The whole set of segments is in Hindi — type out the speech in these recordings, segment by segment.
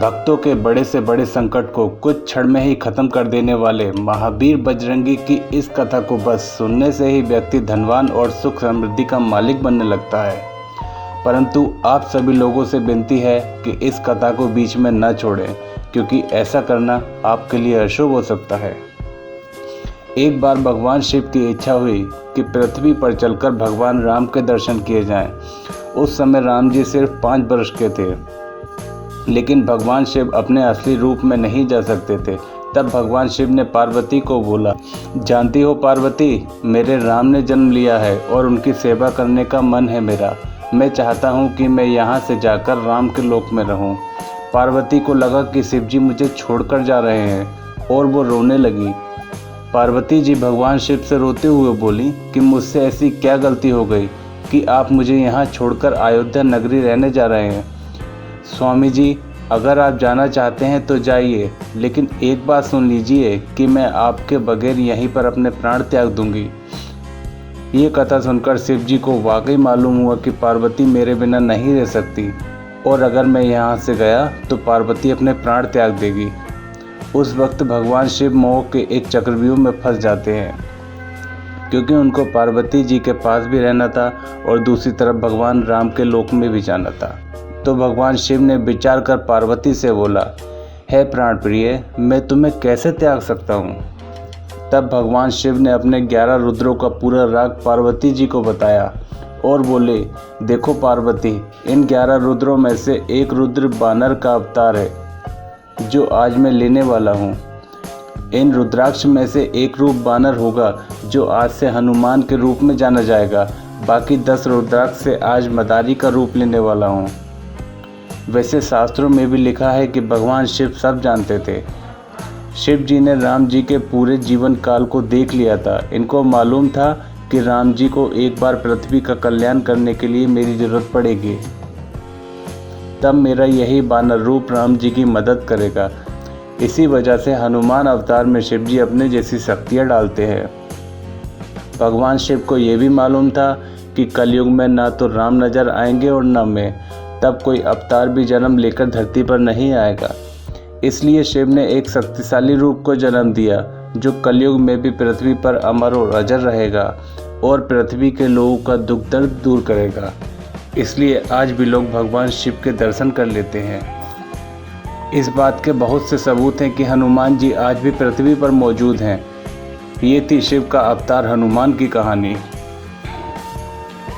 भक्तों के बड़े से बड़े संकट को कुछ क्षण में ही खत्म कर देने वाले महावीर बजरंगी की इस कथा को बस सुनने से ही व्यक्ति धनवान और सुख समृद्धि का मालिक बनने लगता है। परंतु आप सभी लोगों से विनती है कि इस कथा को बीच में न छोड़ें, क्योंकि ऐसा करना आपके लिए अशुभ हो सकता है। एक बार भगवान शिव की इच्छा हुई कि पृथ्वी पर चलकर भगवान राम के दर्शन किए जाएं। उस समय राम जी सिर्फ 5 वर्ष के थे, लेकिन भगवान शिव अपने असली रूप में नहीं जा सकते थे। तब भगवान शिव ने पार्वती को बोला, जानती हो पार्वती, मेरे राम ने जन्म लिया है और उनकी सेवा करने का मन है मेरा। मैं चाहता हूँ कि मैं यहाँ से जाकर राम के लोक में रहूँ। पार्वती को लगा कि शिव जी मुझे छोड़कर जा रहे हैं और वो रोने लगी। पार्वती जी भगवान शिव से रोते हुए बोली कि मुझसे ऐसी क्या गलती हो गई कि आप मुझे यहाँ छोड़कर अयोध्या नगरी रहने जा रहे हैं। स्वामी जी, अगर आप जाना चाहते हैं तो जाइए, लेकिन एक बात सुन लीजिए कि मैं आपके बगैर यहीं पर अपने प्राण त्याग दूंगी। ये कथा सुनकर शिव जी को वाकई मालूम हुआ कि पार्वती मेरे बिना नहीं रह सकती और अगर मैं यहाँ से गया तो पार्वती अपने प्राण त्याग देगी। उस वक्त भगवान शिव मोह के एक चक्रव्यूह में फंस जाते हैं, क्योंकि उनको पार्वती जी के पास भी रहना था और दूसरी तरफ भगवान राम के लोक में भी जाना था। तो भगवान शिव ने विचार कर पार्वती से बोला, हे प्राण प्रिय, मैं तुम्हें कैसे त्याग सकता हूँ। तब भगवान शिव ने अपने 11 रुद्रों का पूरा राग पार्वती जी को बताया और बोले, देखो पार्वती, इन 11 रुद्रों में से एक रुद्र बानर का अवतार है जो आज मैं लेने वाला हूँ। इन रुद्राक्ष में से एक रूप बानर होगा जो आज से हनुमान के रूप में जाना जाएगा। बाकी 10 रुद्राक्ष से आज मदारी का रूप लेने वाला हूँ। वैसे शास्त्रों में भी लिखा है कि भगवान शिव सब जानते थे। शिव जी ने राम जी के पूरे जीवन काल को देख लिया था। इनको मालूम था कि राम जी को एक बार पृथ्वी का कल्याण करने के लिए मेरी ज़रूरत पड़ेगी। तब मेरा यही बानर रूप राम जी की मदद करेगा। इसी वजह से हनुमान अवतार में शिव जी अपने जैसी शक्तियाँ डालते हैं। भगवान शिव को ये भी मालूम था कि कलयुग में ना तो राम नजर आएंगे और न मैं। तब कोई अवतार भी जन्म लेकर धरती पर नहीं आएगा। इसलिए शिव ने एक शक्तिशाली रूप को जन्म दिया जो कलयुग में भी पृथ्वी पर अमर और अजर रहेगा और पृथ्वी के लोगों का दुख दर्द दूर करेगा। इसलिए आज भी लोग भगवान शिव के दर्शन कर लेते हैं। इस बात के बहुत से सबूत हैं कि हनुमान जी आज भी पृथ्वी पर मौजूद हैं। ये थी शिव का अवतार हनुमान की कहानी।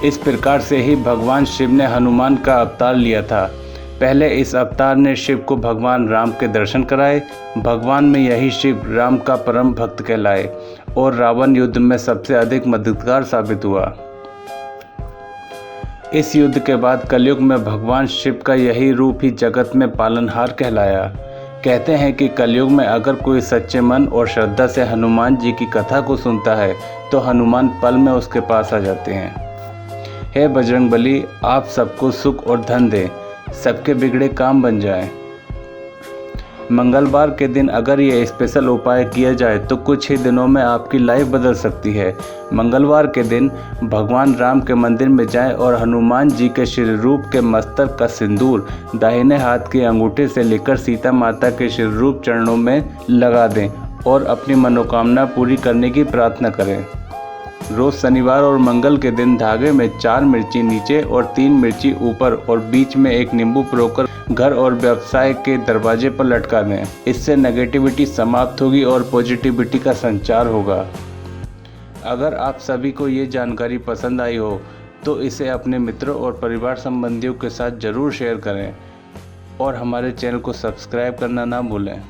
इस प्रकार से ही भगवान शिव ने हनुमान का अवतार लिया था। पहले इस अवतार ने शिव को भगवान राम के दर्शन कराए। भगवान में यही शिव राम का परम भक्त कहलाए और रावण युद्ध में सबसे अधिक मददगार साबित हुआ। इस युद्ध के बाद कलयुग में भगवान शिव का यही रूप ही जगत में पालनहार कहलाया। कहते हैं कि कलयुग में अगर कोई सच्चे मन और श्रद्धा से हनुमान जी की कथा को सुनता है तो हनुमान पल में उसके पास आ जाते हैं। हे बजरंगबली, आप सबको सुख और धन दें, सबके बिगड़े काम बन जाएं। मंगलवार के दिन अगर ये स्पेशल उपाय किया जाए तो कुछ ही दिनों में आपकी लाइफ बदल सकती है। मंगलवार के दिन भगवान राम के मंदिर में जाएं और हनुमान जी के श्री रूप के मस्तक का सिंदूर दाहिने हाथ के अंगूठे से लेकर सीता माता के श्री रूप चरणों में लगा दें और अपनी मनोकामना पूरी करने की प्रार्थना करें। रोज़ शनिवार और मंगल के दिन धागे में 4 मिर्ची नीचे और 3 मिर्ची ऊपर और बीच में एक नींबू पिरोकर घर और व्यवसाय के दरवाजे पर लटका दें। इससे नेगेटिविटी समाप्त होगी और पॉजिटिविटी का संचार होगा। अगर आप सभी को ये जानकारी पसंद आई हो तो इसे अपने मित्रों और परिवार संबंधियों के साथ ज़रूर शेयर करें और हमारे चैनल को सब्सक्राइब करना ना भूलें।